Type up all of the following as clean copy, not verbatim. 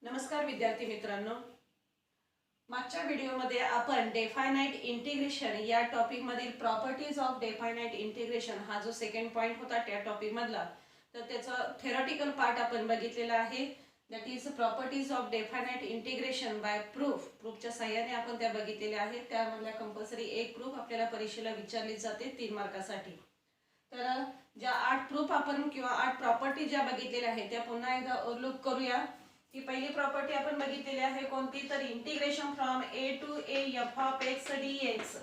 नमस्कार विद्यार्थी मित्रांनो, मागच्या व्हिडिओमध्ये आपण डेफायनाइट इंटिग्रेशन या टॉपिक मधील प्रॉपर्टीज ऑफ डेफायनाइट इंटिग्रेशन हा जो सेकंड पॉइंट होता त्या टॉपिक मधला, तर त्याचा थेरॉटिकल पार्ट आपण बघितलेला आहे. That is properties of definite integration by प्रूफच्या साहाय्याने आपण त्या बघितलेल्या आहेत. त्यामधल्या कंपल्सरी एक प्रूफ आपल्याला परीक्षेला विचारली जाते 3 मार्कासाठी. तर ज्या 8 प्रूफ आपण किंवा 8 प्रॉपर्टी ज्या बघितलेल्या आहेत त्या पुन्हा एकदा ओव्हरलुक करूया. ही पहिली प्रॉपर्टी आपण बघितलेली आहे कोणती, तर integration from a to a f of x d x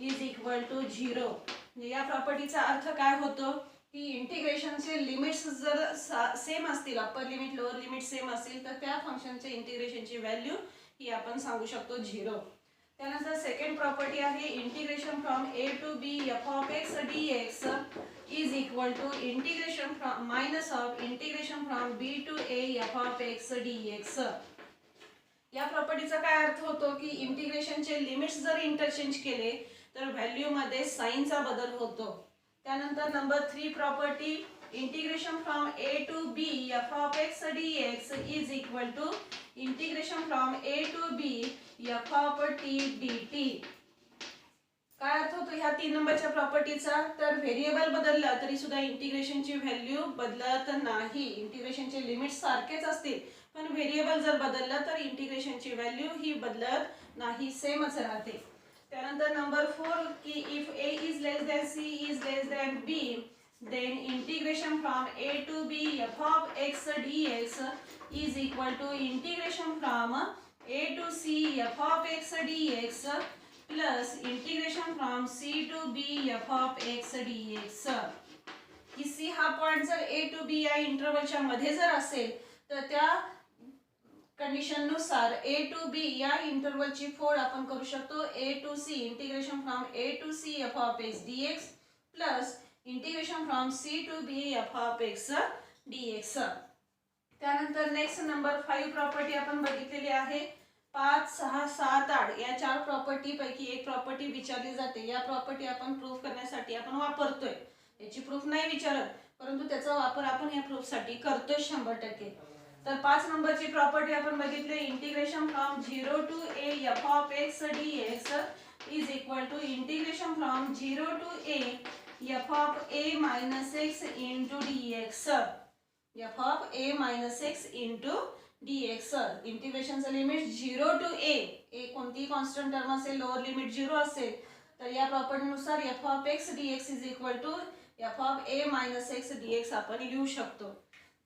is equal to 0. म्हणजे या प्रॉपर्टीचा अर्थ काय होतो की इंटिग्रेशनचे लिमिट्स जर सेम असतील, upper limit lower limit same असतील, तर त्या फंक्शनचे इंटिग्रेशनची व्हॅल्यू ही आपण सांगू शकतो 0. त्यानंतर सेकंड प्रॉपर्टी आहे integration from a to b f of x d x is equal to integration from minus of integration from b to a f of x d x. या प्रॉपर्टीचा काय अर्थ होतो की इंटिग्रेशनचे लिमिट्स जर इंटरचेंज केले तर व्हॅल्यू मध्ये साइनचा बदल होतो. त्यानंतर number 3 property integration from a to b f of x d x is equal to integration from a to b f of t d t. काय अर्थ होतो ह्या 3 नंबरच्या प्रॉपर्टीचा, तर व्हेरिएबल बदलला तरी सुद्धा इंटिग्रेशनची व्हॅल्यू बदलत नाही. इंटिग्रेशनचे लिमिट्स सारखेच असतील पण व्हेरिएबल जर बदललं तर इंटिग्रेशनची व्हॅल्यू ही बदलत नाही, सेमच राहते. त्यानंतर नंबर 4 की if a is less than c is less than b then integration from a to b f of x dx is equal to integration from a to c f of x dx plus integration from c to b f of x dx. की c हा point जर a to b या इंटरवलच्या मध्ये जर असेल तर त्या condition नुसार a to b या इंटरवलची फोड आपण करू शकतो a to c integration from a to c f of x dx plus integration from c to b f of x dx. त्यानंतर नेक्स्ट नंबर 5 प्रॉपर्टी आपण बघितलेली आहे. 5, 6, 7, 8 या 4 प्रॉपर्टी पैकी एक प्रॉपर्टी विचारली जाते. या प्रॉपर्टी आपण प्रूफ करण्यासाठी आपण वापरतोय. याची प्रूफ नाही विचारत परंतु त्याचा वापर आपण या प्रूफ साठी करतोय 100%. तर 5 नंबरची प्रॉपर्टी आपण बघितली integration from 0 to a f of x dx is equal to integration from 0 to a f of a minus x into dx. f of a minus x into dx. इंटिग्रेशनचं limit 0 to a कोणती constant term असेल, lower limit 0 असेल तर या प्रॉपर्टीनुसार f of x dx is equal to f of a minus x dx आपण लिहू शकतो.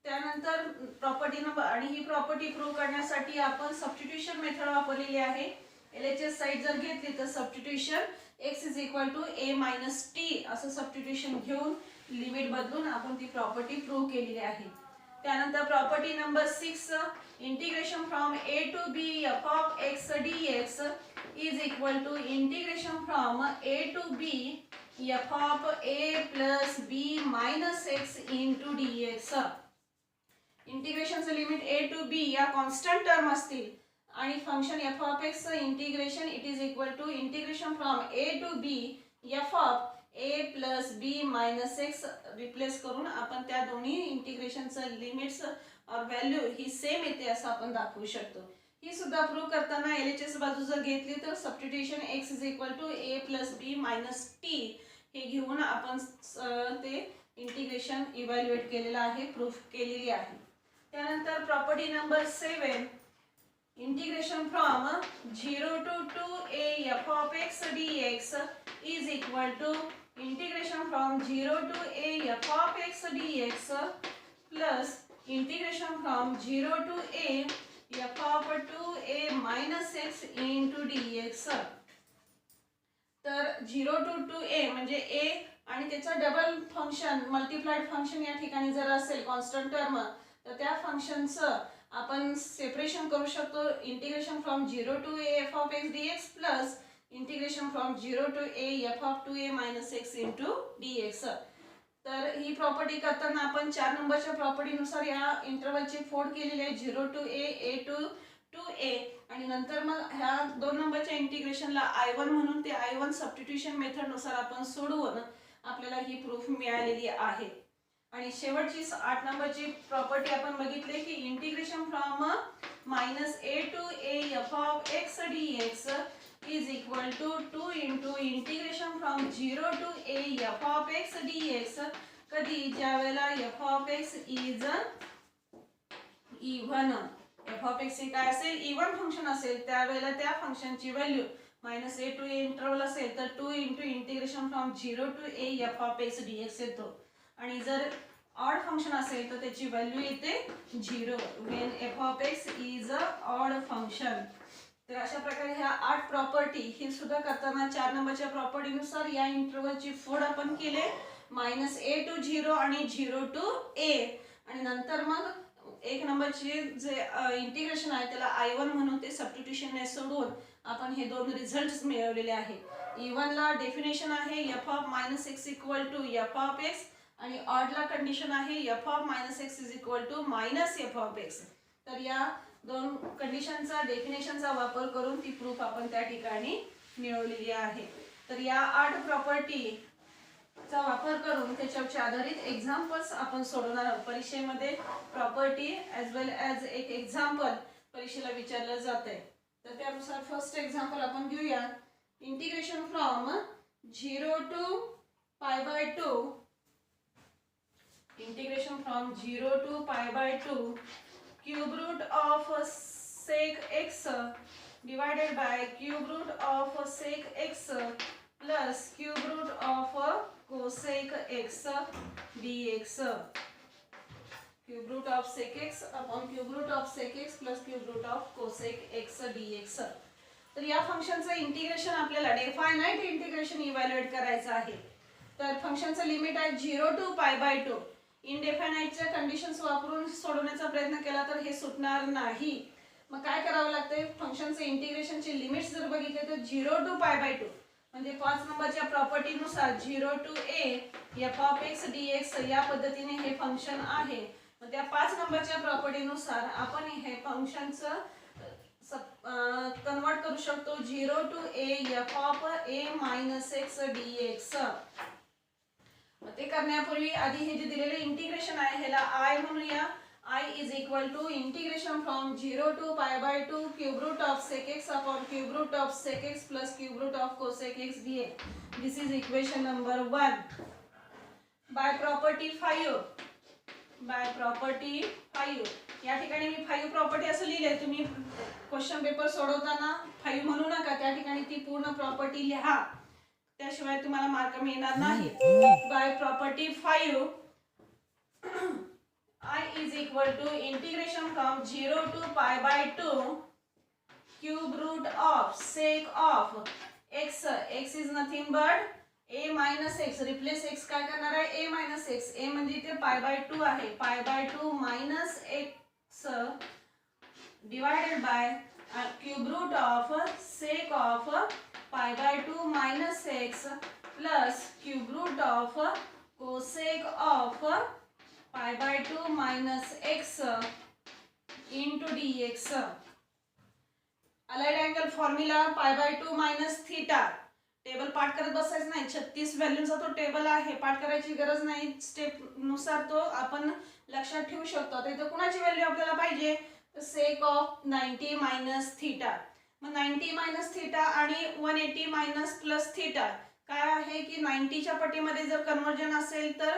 त्यानंतर प्रॉपर्टी नंबर आणि ही प्रॉपर्टी प्रूव्ह करण्यासाठी आपण सबस्टिट्यूशन मेथड वापरलेली आहे. LHS साइड जर घेतली तर substitution x is equal to a minus t असं सबस्टिट्यूशन घेऊन लिमिट बदलून आपण ती प्रॉपर्टी प्रूव्ह केलेली आहे. त्यानंतर property number 6 integration from a to b f of x dx is equal to integration from a to b f of a plus b minus x into dx. इंटिग्रेशनचं limit a to b या constant term असतील आणि function f of x integration it is equal to integration from a to b f of a plus b minus x replace करून आपण त्या दोन्ही इंटिग्रेशनचं limits और व्हॅल्यू ही सेम येते असं आपण दाखवू शकतो. ही सुद्धा प्रूव्ह करताना LHS बाजू जर घेतली तर substitution x is equal to a plus b minus t हे घेऊन आपण ते इंटिग्रेशन इव्हॅल्युएट केलेलं आहे, प्रूफ केलेली आहे. त्यानंतर property number 7 integration from 0 to 2a f of x dx is equal to integration from 0 to a f of x dx plus integration from 0 to a f of 2a minus x into dx. तर 0 to 2a म्हणजे a आणि त्याचा double function multiplied function या ठिकाणी जर असेल constant term तर त्या फंक्शनचं आपण सेपरेशन करू शकतो integration from 0 to a f of x dx plus integration from 0 to a f of 2a minus x into dx. तर ही प्रॉपर्टी करताना आपण 4 नंबरच्या प्रॉपर्टीनुसार या इंटरवलची फोड केलेली आहे 0 टू a टू 2a आणि नंतर मग ह्या 2 नंबरच्या इंटिग्रेशनला I1 म्हणून ते I1 सबस्टिट्यूशन मेथडनुसार आपण सोडवून आपल्याला ही प्रूफ मिळालेली आहे. आणि शेवटची 8 नंबरची प्रॉपर्टी आपण बघितले की integration from minus a to a f of x dx is equal to 2 into integration from 0 to a f of x dx. कधी ज्या वेळेला f of x is even f of x काय असेल even function असेल त्यावेळेला त्या फंक्शनची value minus a to a interval असेल तर 2 into integration from 0 to a f of x d x येतो. आणि जर ऑड फंक्शन असेल तर त्याची व्हॅल्यू येते 0 when F of x is a odd function. तर अशा प्रकारे ह्या 8 प्रॉपर्टी ही सुद्धा करताना 4 नंबरच्या प्रॉपर्टीनुसार या इंटरवलची फोड आपण केले मायनस ए टू 0 आणि 0 टू ए. आणि नंतर मग 1 नंबरचे जे इंटिग्रेशन आहे त्याला I1 म्हणून ते सबस्टिट्यूशनने सोडून आपण हे दोन रिझल्ट्स मिळवलेले आहेत. इवन ला डेफिनेशन आहे f of minus x equal to f of x आणि ऑड ला कंडिशन आहे f of minus x is equal to minus f of x. तर या दोन कंडिशनचा डेफिनेशनचा वापर करून ती प्रूफ आपण त्या ठिकाणी मिळवलेली आहे. तर या 8 प्रॉपर्टी चा वापर करून त्याच्यावर आधारित एक्झाम्पल्स आपण सोडवणार आहोत. परीक्षेमध्ये प्रॉपर्टी ॲज वेल ॲज एक एक्झाम्पल परीक्षेला विचारलं जाते. तर त्यानुसार फर्स्ट एक्झाम्पल आपण घेऊया. Integration from 0 to pi by 2 integration from 0 to pi by 2 cube root of sec x divided by cube root of sec x plus cube root of cosec x dx. Cube root of sec x upon cube root of sec x plus cube root of cosec x dx. तर या फंक्शनचं integration आपल्याला डेफायनाइट integration evaluate करायचं आहे. तर फंक्शनचं limit आहे 0 to pi by 2. इनडेफायनाइटच्या conditions वापरून सोडवण्याचा प्रयत्न केला तर हे सुटणार नाही. मग काय करावं लागते फंक्शनचे इंटिग्रेशनचे लिमिट्स जर बघितले तर 0 टू पाय बाय 2 म्हणजे 5 नंबरच्या प्रॉपर्टीनुसार 0 to a f of x dx या पद्धतीने हे फंक्शन आहे. मग त्या 5 नंबरच्या प्रॉपर्टीनुसार आपण हे फंक्शनचं कन्वर्ट करू शकतो 0 to a f of a minus x dx. ते करण्यापूर्वी आधी हे जे दिलेले इंटिग्रेशन आहे ह्याला आय म्हणूया. I is equal to integration from 0 to pi by 2 cube root of sec x upon cube root of sec x plus cube root of cosec x dx. This is equation number 1. By property 5. By property 5. या ठिकाणी मी 5 property असं लिहिले. तुम्ही question paper सोडवताना 5 म्हणू नका. त्या ठिकाणी ती पूर्ण प्रॉपर्टी लिहा. त्याशिवाय तुम्हाला मार्क मिळणार नाही. By property 5 I is equal to integration from 0 to pi by 2 cube root of sec of x. X is nothing but a minus x. Replace x काय करणार आहे a minus x. a म्हणजे इथे pi by 2 आहे. pi by 2 minus x divided by cube root of sec of pi by 2 minus x plus cube root of cosec of pi by 2 minus x into dx. Allied angle formula pi by 2 minus theta. Table पाठ करत बसायचं नाही. 36 व्हॅल्यूचा तो table आहे. पाठ करायची गरज नाही. स्टेप नुसार तो आपण लक्षात ठेवू शकतो. आता इथे कुणाची व्हॅल्यू आपल्याला पाहिजे सेक ऑफ 90 मायनस थीटा. मग 90 मायनस थीटा आणि 180 मायनस प्लस थीटा काय आहे की 90च्या पटीमध्ये जर कन्वर्जन असेल तर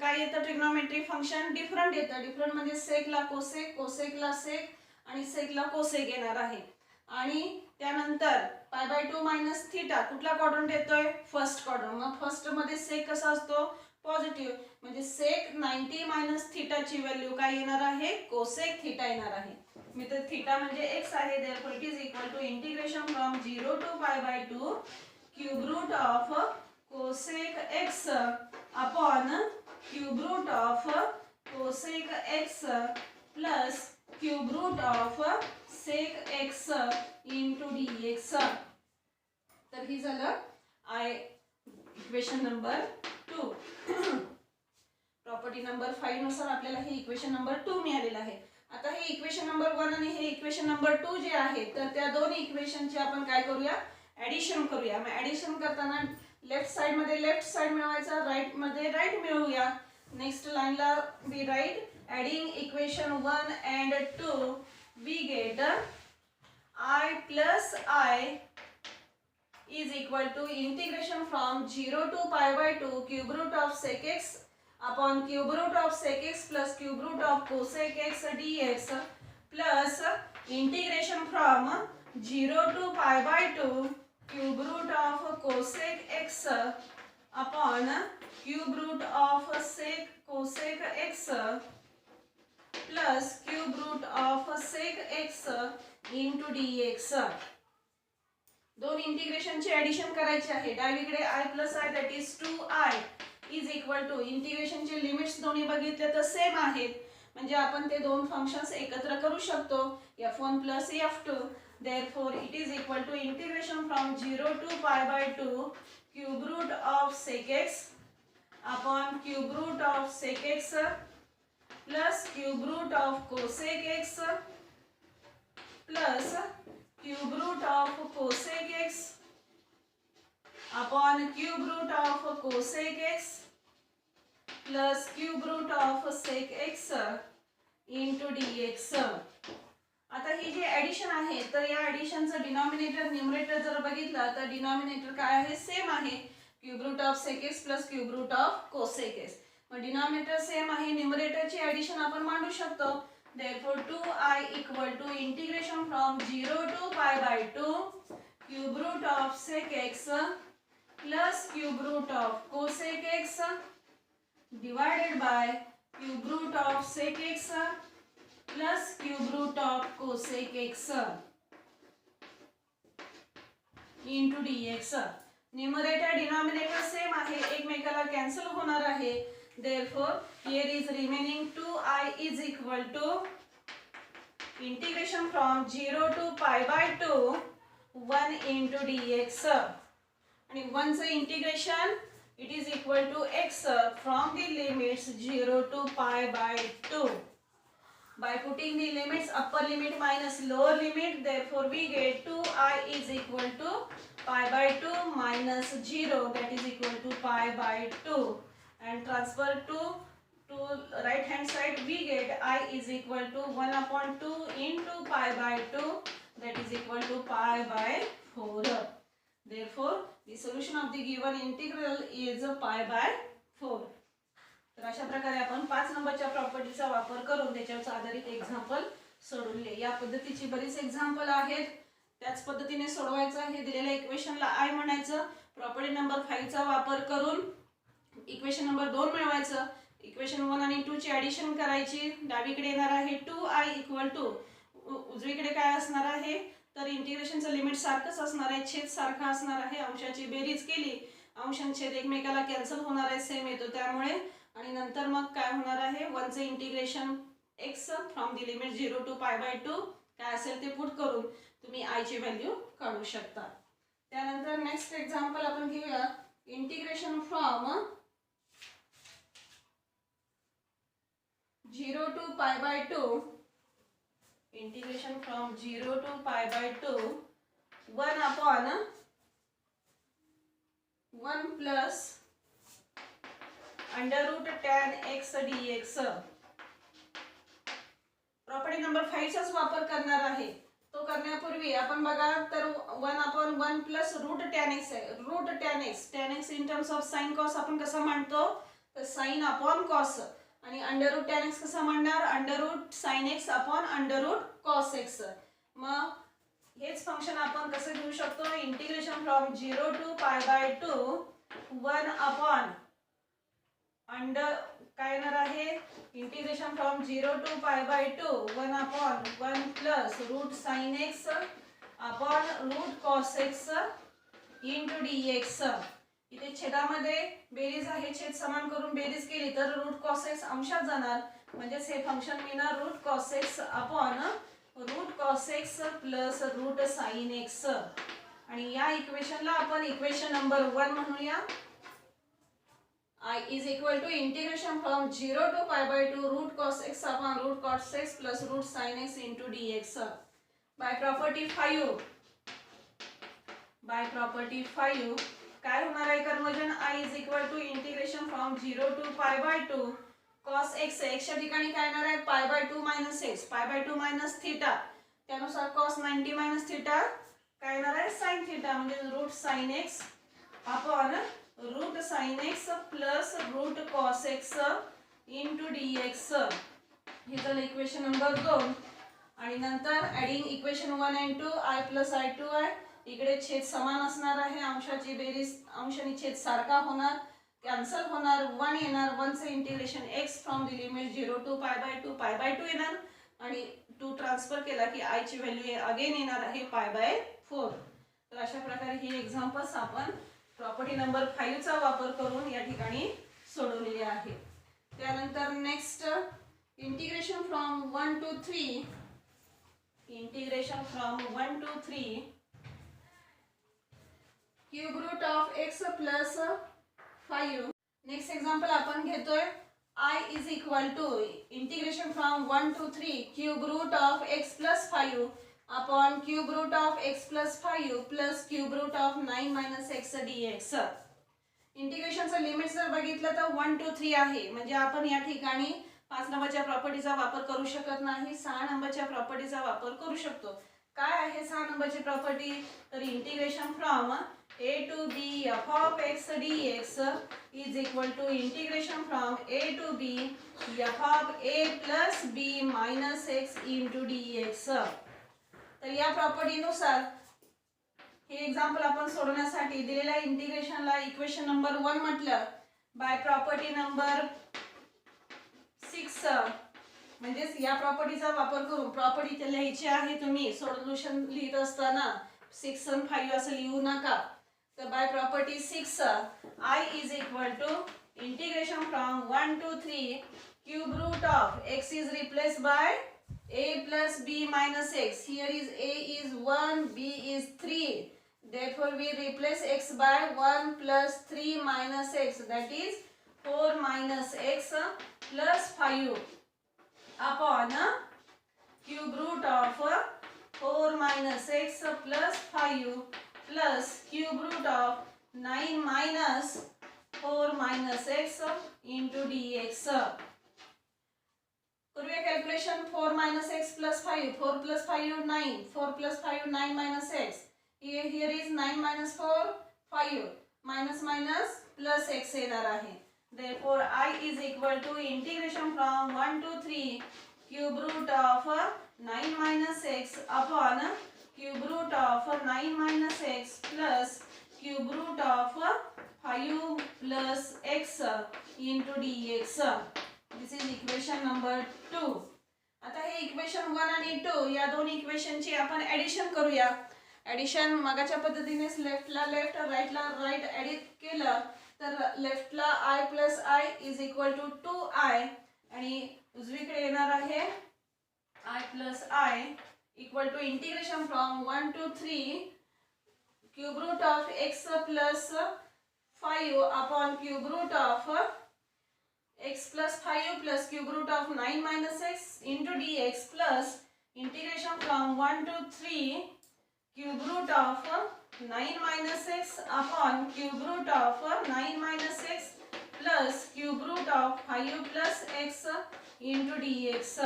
काय येतं ट्रिग्नोमेट्रिक फंक्शन डिफरंट येतं. डिफरंट म्हणजे सेकला कोसेक, कोसेकला सेक आणि सेकला कोसेक येणार आहे. आणि त्यानंतर पाय बाय 2 मायनस थीटा कुठला क्वाड्रंट येतोय फर्स्ट क्वाड्रंट. मग फर्स्ट मध्ये सेक कसा असतो पॉझिटिव्ह म्हणजे सेक 90 मायनस थीटाची व्हॅल्यू काय येणार आहे कोसेक थीटा येणार आहे. मित्र थीटा म्हणजे x आहे. Therefore it is equal to integration from 0 to pi by 2 cube root of cosec x upon cube root of cosec x plus cube root of sec x into dx. तर ही झालं equation number 2. Property number 5 नुसार आपल्याला हे equation number 2 मिळालेलं आहे. आता हे equation number 1 आणि हे इक्वेशन नंबर 2 जे आहे तर त्या दोन इक्वेशनचे आपण काय करूया ॲडिशन करूया. मग ॲडिशन करताना लेफ्ट साइड मध्ये लेफ्ट साइड मिळवायचा, राइट मध्ये राइट मिळवूया. नेक्स्ट लाईनला we write adding equation 1 and 2 we get I plus I is equal to integration from 0 to pi by 2 cube root of sec x upon cube root of sec x plus cube root of cosec x dx plus integration from 0 to pi by 2 cube root of cosec x upon cube root of sec cosec x plus cube root of sec x into dx. दोन इंटिग्रेशनचे addition करायचे आहे. डावीकडे i plus I that is 2i is equal to इंटिग्रेशनचे limits दोन्ही बघितले तर same आहेत, म्हणजे आपण ते दोन फंक्शन्स एकत्र करू शकतो f1 plus f2. therefore it is equal to integration from 0 to pi by 2 cube root of sec x upon cube root of sec x plus cube root of cosec x plus cube root of cosec x upon cube root of cosec x plus cube root of sec x into dx. आता ही जी addition आहे तर या ॲडिशनचं denominator numerator जर बघितलं तर denominator काय आहे, same आहे, cube root of sec x plus cube root of cosec x. मग डिनॉमिनेटर सेम आहे, न्यूमरेटरची ॲडिशन आपण मांडू शकतो. therefore 2i equal to integration from 0 to pi by 2 cube root of sec x plus cube root of cosec x divided by cube root of sec x plus cube root of cosec x into dx. Numerator denominator same आहे, एकमेकाला cancel होणार आहे. therefore here is remaining 2i is equal to integration from 0 to pi by 2 1 into dx. आणि 1 चं integration it is equal to x from the limits 0 to pi by 2. By putting the limits upper limit minus lower limit, therefore we get 2i is equal to pi by 2 minus 0 that is equal to pi by 2. And transfer to right hand side, we get I is equal to 1 upon 2 into pi by 2 that is equal to pi by 4. Therefore the solution of the given integral is pi by 4. तर अशा प्रकारे आपण 5 नंबरच्या प्रॉपर्टीचा वापर करून त्याच्यावर आधारित example सोडवले. या पद्धतीची बरीच एक्झाम्पल आहेत, त्याच पद्धतीने सोडवायचं आहे. दिलेल्या इक्वेशनला आय म्हणायचं, प्रॉपर्टी नंबर 5 चा वापर करून इक्वेशन नंबर 2 मिळवायचं. इक्वेशन 1 आणि 2 ची ॲडिशन करायची. डावीकडे येणार आहे 2i इक्वल टू, उजवीकडे काय असणार आहे तर इंटिग्रेशनचं लिमिट सारखंच असणार आहे, छेद सारखा असणार आहे. अंशाची बेरीज केली, अंश आणि छेद एकमेकाला कॅन्सल होणार आहे, सेम येतो त्यामुळे. आणि नंतर मग काय होणार आहे 1 चं integration x from the limit 0 to pi by 2 काय असेल ते पुट करून तुम्ही i ची व्हॅल्यू काढू शकता. त्यानंतर नेक्स्ट एक्झाम्पल आपण घेऊया. Integration from 0 to pi by 2, integration from 0 to pi by 2 1 upon 1 plus under root tan x dx. Property number 5 चाच वापर करणार आहे. तो करण्यापूर्वी आपण बघा तर 1 upon 1 plus root tan x आहे. root tan x in terms of sin cos आपण कसं मांडतो तर sin upon cos, आणि अंडर रूट tan x कसा मांडणार under root sin x upon under root cos x. मग हेच फंक्शन आपण कसं घेऊ शकतो integration from 0 to pi by 2 1 upon under काय येणार आहे integration from 0 to pi by 2 1 upon 1 plus root sin x upon root cos x into dx. इथे छेदामध्ये बेरीज आहे, छेद समान करून बेरीज केली तर रूट cos x अंशात जाणार, म्हणजे हे फंक्शन मिळणार root cos x upon root cos x plus root sin x. आणि या इक्वेशनला आपण इक्वेशन नंबर 1 म्हणूया. I is equal to integration from 0 to pi by 2 root cos x upon root cos x plus root sin x into dx. By property 5 काय होणार आहे conversion I is equal to integration from 0 to pi by 2 cos x च्या ठिकाणी काय येणार आहे π/2 - x, π/2 - theta, त्यानुसार cos 90 - theta काय येणार आहे sin थीटा, म्हणजे root sin x upon root sin x plus root cos x into dx, हे झालं इक्वेशन नंबर 2. आणि नंतर adding equation 1 and 2 i + i2i, इकडे छेद समान असणार आहे, अंशाची बेरीज अंश आणि छेद सारखा होणार, कॅन्सल होणार, 1 येणार, 1 चे integration x from the limit 0 to π/2 येणार आणि 2 ट्रान्सफर केला की i ची व्हॅल्यू अगेन येणार आहे π/4. तर अशा प्रकारे ही एक्झाम्पल्स आपण प्रॉपर्टी नंबर 5 चा वापर करून या ठिकाणी सोडवलेली आहे. त्यानंतर next integration from 1 to 3, integration from 1 to 3 cube root of x plus 5. Next example आपण घेतोय i is equal to integration from 1 to 3 cube root of x plus 5 upon cube root of x plus 5 plus cube root of 9 - x dx. इंटिग्रेशनचं limit जर बघितलं तर 1 to 3 आहे, म्हणजे आपण या ठिकाणी 5 नंबरच्या प्रॉपर्टीचा वापर करू शकत नाही, 6 नंबरच्या प्रॉपर्टीचा वापर करू शकतो. काय आहे 6 नंबरची प्रॉपर्टी, तर integration from a to b f of x dx is equal to integration from a to b f of a plus b minus x into dx. तर या प्रॉपर्टीनुसार हे एक्झाम्पल आपण सोडवण्यासाठी दिलेल्या इंटिग्रेशनला इक्वेशन नंबर 1 म्हटलं, बाय प्रॉपर्टी नंबर 6 म्हणजेच या प्रॉपर्टीचा वापर करून प्रॉपर्टी लिहायची आहे. तुम्ही सोल्युशन लिहित असताना 6 आणि 5 असं लिहू नका. तर by property 6 i is equal to integration from 1 to 3 cube root of x is replace by a plus b minus x. Here is a is 1, b is 3. Therefore we replace x by 1 plus 3 minus x, that is 4 minus x plus 5 upon cube root of 4 minus x plus 5 plus cube root of 9 minus 4 minus x into dx. पूर्वी calculation 4 minus x plus 5, 4 plus 5 9, 4 plus 5 9 minus x. Here is 9 minus 4 5 minus minus plus x येणार आहे. Therefore I is equal to integration from 1 to 3 cube root of 9 minus x upon cube root of 9 minus x plus cube root of 5 plus x into dx. This is equation number 2. आता हे equation 1 आणि 2 या दोन इक्वेशनची आपण addition करूया. Addition मगाच्या पद्धतीनेच लेफ्टला लेफ्ट राईटला राईट ऍडिट केलं तर लेफ्टला i plus i is equal to 2i आणि उजवीकडे येणार आहे i plus i equal to integration from 1 to 3 cube root of x plus 5 upon cube root of x plus 5 plus cube root of 9 minus x into dx plus integration from 1 to 3 cube root of 9 minus x upon cube root of 9 minus x plus cube root of 5 plus x into dx.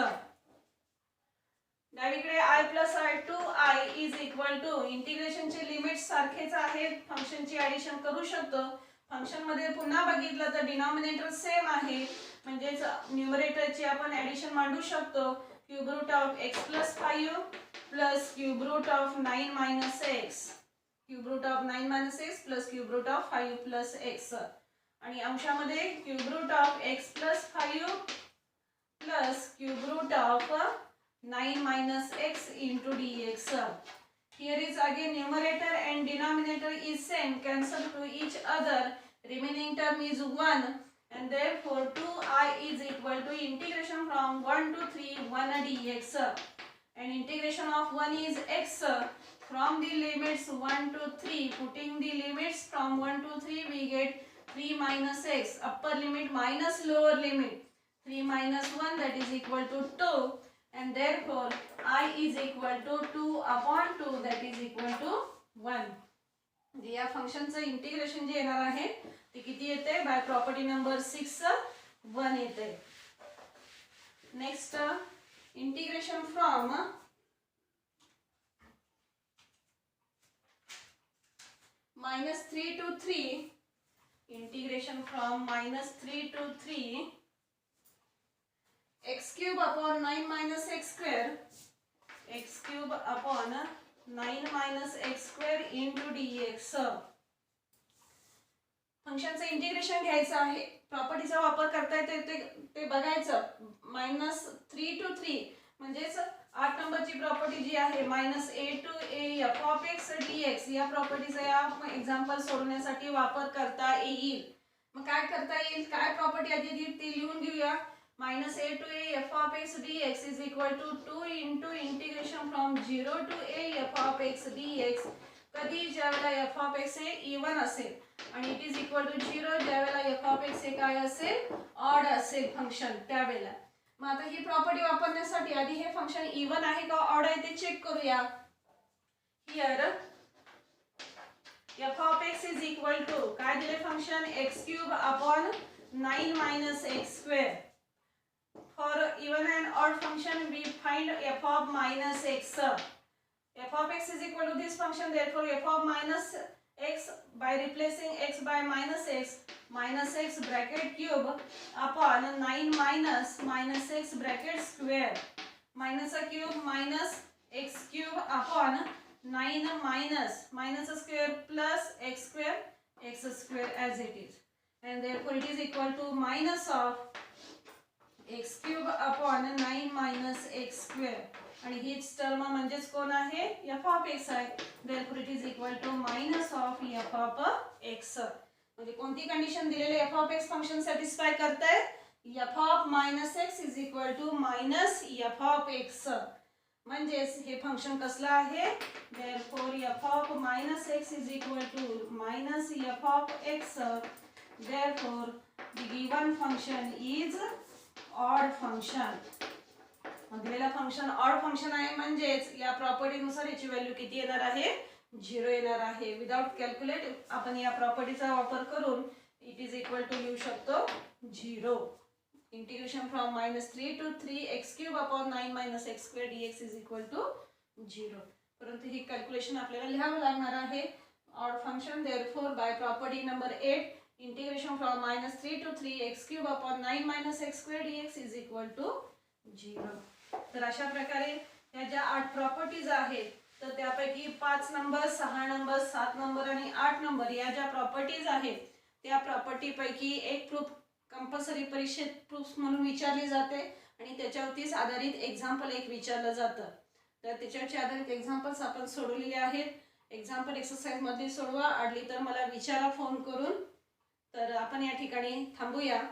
डावीकडे i plus i 2i is equal to इंटिग्रेशनचे limit सारखेच आहेत, फंक्शनची addition करू शकतो. Function मध्ये पुन्हा बघितलं तर डिनॉमिनेटर सेम आहे, म्हणजेच न्यूमरेटरची आपण ऍडिशन मांडू शकतो. Cube root of x plus 5 plus cube root of 9 minus x, cube root of 9 minus x plus cube root of 5 plus x आणि अंशामध्ये cube root of x plus 5 plus cube root of 9 minus x into dx. Here is again numerator and denominator is same, cancel to each other, remaining term is 1 and therefore 2i is equal to integration from 1 to 3 1 dx and integration of 1 is x from the limits 1 to 3, putting the limits from 1 to 3 we get 3 minus x, upper limit minus lower limit, 3 minus 1 that is equal to 2 and therefore I is equal to 2 upon 2 that is equal to 1. या फंक्शनचं integration जे येणार आहे ते किती येते bye property number 6 1 येते. Next integration from -3 to 3, integration from -3 to 3 x cube upon 9 minus x square, x cube upon 9 minus x square into dx. फंक्शनचं integration घ्यायचं आहे, प्रॉपर्टीचा वापर करता येते ते बघायचं. -3 to 3 म्हणजेच 8 नंबरची प्रॉपर्टी जी आहे -a to a f of x dx या प्रॉपर्टीचा या एक्झाम्पल सोडवण्यासाठी वापर करता येईल. मग काय करता येईल, काय प्रॉपर्टी आधी ती लिहून घेऊया. -a to a f of x dx is equal to 2 into integration from 0 to a f of x dx. कधी ज्यावेळेला f of x हे इवन असेल आणि इट इज इक्वल टू 0 ज्यावेळेला f of x हे काय असेल, ऑड असेल फंक्शन त्यावेळेला. मग आता ही प्रॉपर्टी वापरण्यासाठी आधी हे फंक्शन इवन आहे का ऑड आहे ते चेक करूया. Here f of x is equal to काय दिले function x cube upon 9 minus x square. For even and odd function we find f of minus x. F of x is equal to this function, therefore f of minus x by replacing x by minus x bracket cube upon 9 minus x bracket square, minus a cube minus x cube upon 9 minus a square plus x square as it is, and therefore it is equal to minus of x cube upon 9 minus x square. आणि हीच term म्हणजेच कोण आहे, f of x आहे. therefore it is equal to minus of f of x. म्हणजे कोणती condition दिलेली f of x function satisfy करते, f of minus x is equal to minus f of x. म्हणजेच हे फंक्शन कसलं आहे, therefore f of minus x is equal to minus f of x. therefore the given function is odd function. दिलेला function odd function आहे म्हणजेच या property नुसार याची व्हॅल्यू किती येणार आहे, 0 येणार आहे. विदाउट कॅल्क्युलेट आपण या प्रॉपर्टीचा वापर करून इट इज इक्वल टू लिहू शकतो 0. Integration from -3 to 3 x cube upon 9 minus x square dx is equal to 0. परंतु ही कॅल्क्युलेशन आपल्याला लिहावं लागणार आहे. Odd function therefore by property number 8 integration from -3 to 3 x cube upon 9 minus x square dx is equal to 0. तर अशा प्रकारे या ज्या 8 प्रॉपर्टीज आहेत तर त्यापैकी 5 नंबर 6 नंबर 7 नंबर आणि 8 नंबर या ज्या प्रॉपर्टीज आहेत त्या प्रॉपर्टी पैकी एक प्रूफ कंपल्सरी परीक्षेत प्रूफ म्हणून विचारली जाते आणि त्याच्यावरतीच आधारित एक्झाम्पल एक विचारलं जातं. तर त्याच्यावरची आधारित एक्झाम्पल्स आपण सोडवलेले आहेत. एक्झाम्पल एक्सरसाइज मध्ये सोडवा, अडली तर मला विचारा फोन करून. तर आपण या ठिकाणी थांबूया.